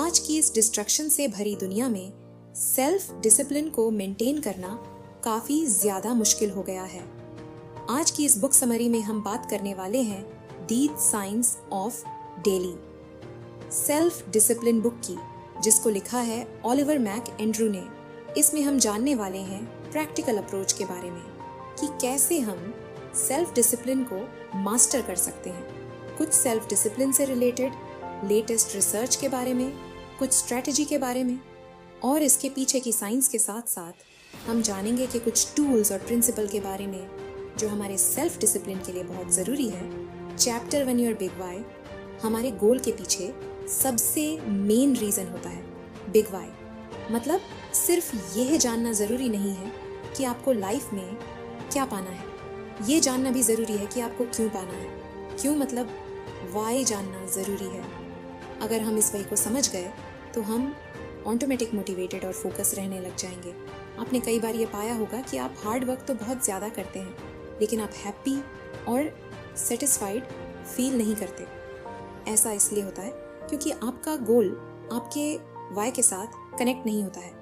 आज की इस डिस्ट्रक्शन से भरी दुनिया में सेल्फ डिसिप्लिन को मेंटेन करना काफी ज्यादा मुश्किल हो गया है। आज की इस बुक समरी में हम बात करने वाले हैं the science of daily, self discipline book की, जिसको लिखा है ओलिवर मैक एंड्रू ने। इसमें हम जानने वाले हैं प्रैक्टिकल अप्रोच के बारे में कि कैसे हम सेल्फ डिसिप्लिन को मास्टर कर सकते हैं। कुछ सेल्फ डिसिप्लिन से रिलेटेड लेटेस्ट रिसर्च के बारे में, कुछ स्ट्रेटजी के बारे में, और इसके पीछे की साइंस के साथ साथ हम जानेंगे कि कुछ टूल्स और प्रिंसिपल के बारे में जो हमारे सेल्फ डिसिप्लिन के लिए बहुत ज़रूरी है। चैप्टर 1 योर बिग वाई हमारे गोल के पीछे सबसे मेन रीज़न होता है। बिग वाई मतलब सिर्फ यह जानना ज़रूरी नहीं है कि आपको लाइफ में क्या पाना है, ये जानना भी ज़रूरी है कि आपको क्यों पाना है। क्यों मतलब वाई जानना ज़रूरी है। अगर हम इस वाई को समझ गए तो हम ऑटोमेटिक मोटिवेटेड और फोकस रहने लग जाएंगे। आपने कई बार ये पाया होगा कि आप हार्ड वर्क तो बहुत ज़्यादा करते हैं, लेकिन आप हैप्पी और सेटिस्फाइड फील नहीं करते। ऐसा इसलिए होता है क्योंकि आपका गोल आपके वाई के साथ कनेक्ट नहीं होता है।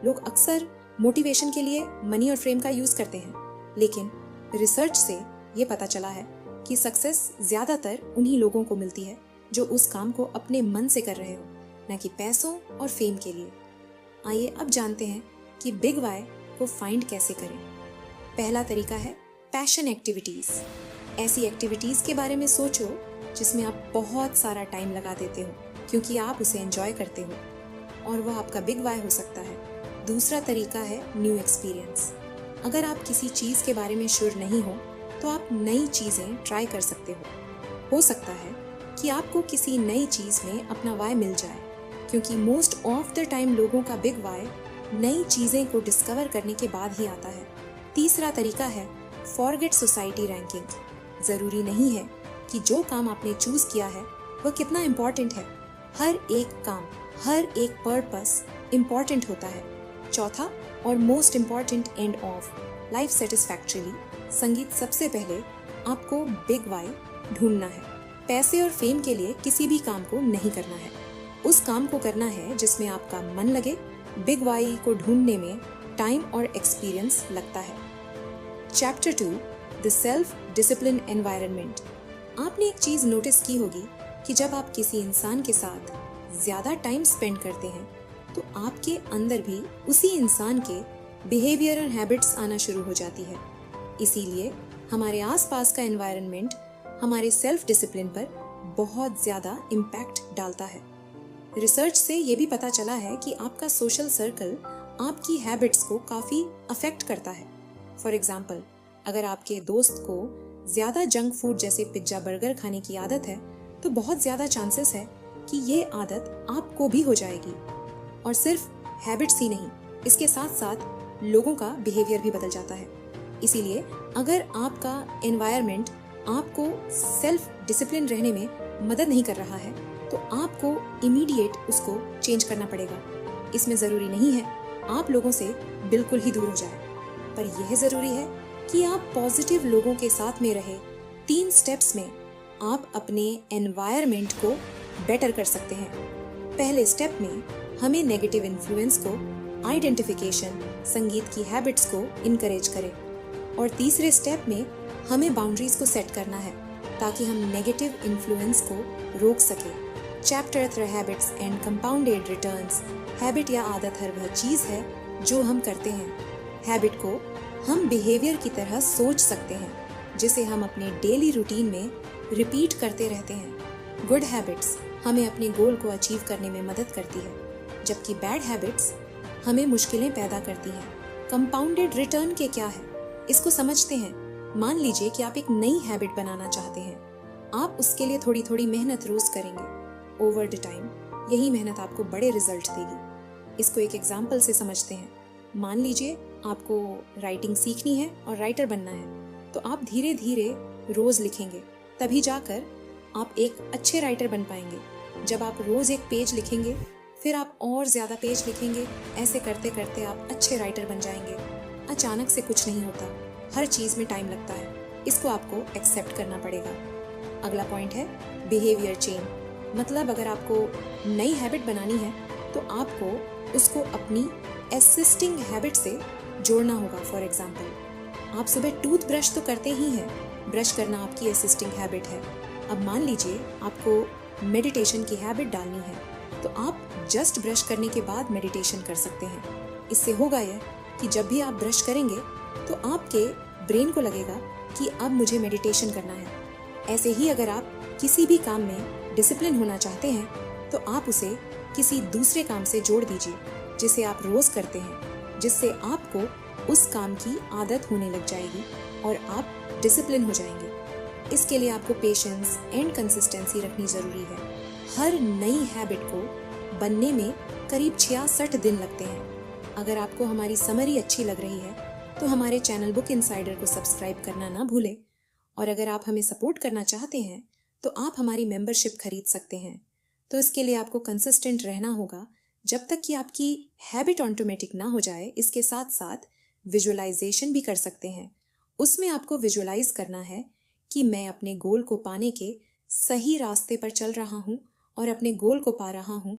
लोग अक्सर मोटिवेशन के लिए मनी और फेम का यूज़ करते हैं, लेकिन रिसर्च से ये पता चला है कि सक्सेस ज़्यादातर उन्हीं लोगों को मिलती है जो उस काम को अपने मन से कर रहे हो, न कि पैसों और फेम के लिए। आइए अब जानते हैं कि बिग वाई को फाइंड कैसे करें। पहला तरीका है पैशन एक्टिविटीज़। ऐसी एक्टिविटीज़ के बारे में सोचो जिसमें आप बहुत सारा टाइम लगा देते हो क्योंकि आप उसे एंजॉय करते हो, और वह आपका बिग वाई हो सकता है। दूसरा तरीका है न्यू एक्सपीरियंस। अगर आप किसी चीज़ के बारे में श्योर नहीं हो तो आप नई चीज़ें ट्राई कर सकते हो सकता है कि आपको किसी नई चीज़ में अपना वाई मिल जाए, क्योंकि मोस्ट ऑफ द टाइम लोगों का बिग वाई नई चीज़ें को डिस्कवर करने के बाद ही आता है। तीसरा तरीका है फॉरगेट सोसाइटी रैंकिंग। ज़रूरी नहीं है कि जो काम आपने चूज़ किया है वह कितना इम्पॉर्टेंट है। हर एक काम, हर एक पर्पस इम्पॉर्टेंट होता है। चौथा और most important end of life satisfactorily, संगीत सबसे पहले आपको बिग वाई ढूंढना है। पैसे और फेम के लिए किसी भी काम को नहीं करना है, उस काम को करना है जिसमें आपका मन लगे। बिग वाई को ढूंढने में टाइम और एक्सपीरियंस लगता है। Chapter 2 the self discipline environment. आपने एक चीज़ नोटिस की होगी कि जब आप किसी इंसान के साथ ज़्यादा टाइम स्पेंड करते हैं तो आपके अंदर भी उसी इंसान के बिहेवियर और हैबिट्स आना शुरू हो जाती है। इसीलिए हमारे आसपास का एनवायरनमेंट हमारे सेल्फ डिसिप्लिन पर बहुत ज़्यादा इम्पैक्ट डालता है। रिसर्च से ये भी पता चला है कि आपका सोशल सर्कल आपकी हैबिट्स को काफ़ी अफेक्ट करता है। फॉर एग्जाम्पल, अगर आपके दोस्त को ज़्यादा जंक फूड जैसे पिज्ज़ा बर्गर खाने की आदत है तो बहुत ज़्यादा चांसेस है कि ये आदत आपको भी हो जाएगी। और सिर्फ हैबिट्स ही नहीं, इसके साथ साथ लोगों का बिहेवियर भी बदल जाता है। इसीलिए अगर आपका एनवायरनमेंट आपको सेल्फ डिसिप्लिन रहने में मदद नहीं कर रहा है तो आपको इमीडिएट उसको चेंज करना पड़ेगा। इसमें ज़रूरी नहीं है आप लोगों से बिल्कुल ही दूर हो जाए, पर यह ज़रूरी है कि आप पॉजिटिव लोगों के साथ में रहे। 3 स्टेप्स में आप अपने एनवायरनमेंट को बेटर कर सकते हैं। पहले स्टेप में हमें नेगेटिव इन्फ्लुएंस को आइडेंटिफिकेशन, संगीत की हैबिट्स को इनकरेज करें, और तीसरे स्टेप में हमें बाउंड्रीज को सेट करना है ताकि हम नेगेटिव इन्फ्लुएंस को रोक सकें। Chapter 3 habits and compounded returns. Habit या आदत हर वह चीज़ है जो हम करते हैं। हैबिट को हम बिहेवियर की तरह सोच सकते हैं जिसे हम अपने डेली रूटीन में रिपीट करते रहते हैं। गुड हैबिट्स हमें अपने गोल को अचीव करने में मदद करती है, जबकि बैड हैबिट्स हमें मुश्किलें पैदा करती हैं। कंपाउंडेड रिटर्न के क्या है, इसको समझते हैं। मान लीजिए कि आप एक नई हैबिट बनाना चाहते हैं। आप उसके लिए थोड़ी थोड़ी मेहनत रोज करेंगे। ओवर द टाइम यही मेहनत आपको बड़े रिजल्ट देगी। इसको एक एग्जाम्पल से समझते हैं। मान लीजिए आपको राइटिंग सीखनी है और राइटर बनना है, तो आप धीरे धीरे रोज लिखेंगे, तभी जाकर आप एक अच्छे राइटर बन पाएंगे। जब आप रोज एक पेज लिखेंगे, फिर आप और ज़्यादा पेज लिखेंगे, ऐसे करते करते आप अच्छे राइटर बन जाएंगे। अचानक से कुछ नहीं होता, हर चीज़ में टाइम लगता है। इसको आपको एक्सेप्ट करना पड़ेगा। अगला पॉइंट है बिहेवियर चेंज। मतलब अगर आपको नई हैबिट बनानी है तो आपको उसको अपनी एसिस्टिंग हैबिट से जोड़ना होगा। फॉर एग्जाम्पल, आप सुबह टूथब्रश तो करते ही हैं, ब्रश करना आपकी असिस्टिंग हैबिट है। अब मान लीजिए आपको मेडिटेशन की हैबिट डालनी है, तो आप जस्ट ब्रश करने के बाद मेडिटेशन कर सकते हैं। इससे होगा यह कि जब भी आप ब्रश करेंगे तो आपके ब्रेन को लगेगा कि अब मुझे मेडिटेशन करना है। ऐसे ही अगर आप किसी भी काम में डिसिप्लिन होना चाहते हैं तो आप उसे किसी दूसरे काम से जोड़ दीजिए जिसे आप रोज करते हैं, जिससे आपको उस काम की आदत होने लग जाएगी और आप डिसिप्लिन हो जाएंगे। इसके लिए आपको पेशेंस एंड कंसिस्टेंसी रखनी जरूरी है। हर नई हैबिट को बनने में करीब 66 दिन लगते हैं। अगर आपको हमारी समरी अच्छी लग रही है तो हमारे चैनल बुक इनसाइडर को सब्सक्राइब करना ना भूलें। और अगर आप हमें सपोर्ट करना चाहते हैं तो आप हमारी मेंबरशिप खरीद सकते हैं। तो इसके लिए आपको कंसिस्टेंट रहना होगा जब तक कि आपकी हैबिट ऑटोमेटिक ना हो जाए। इसके साथ साथ विजुअलाइजेशन भी कर सकते हैं। उसमें आपको विजुअलाइज करना है कि मैं अपने गोल को पाने के सही रास्ते पर चल रहा हूँ और अपने गोल को पा रहा हूँ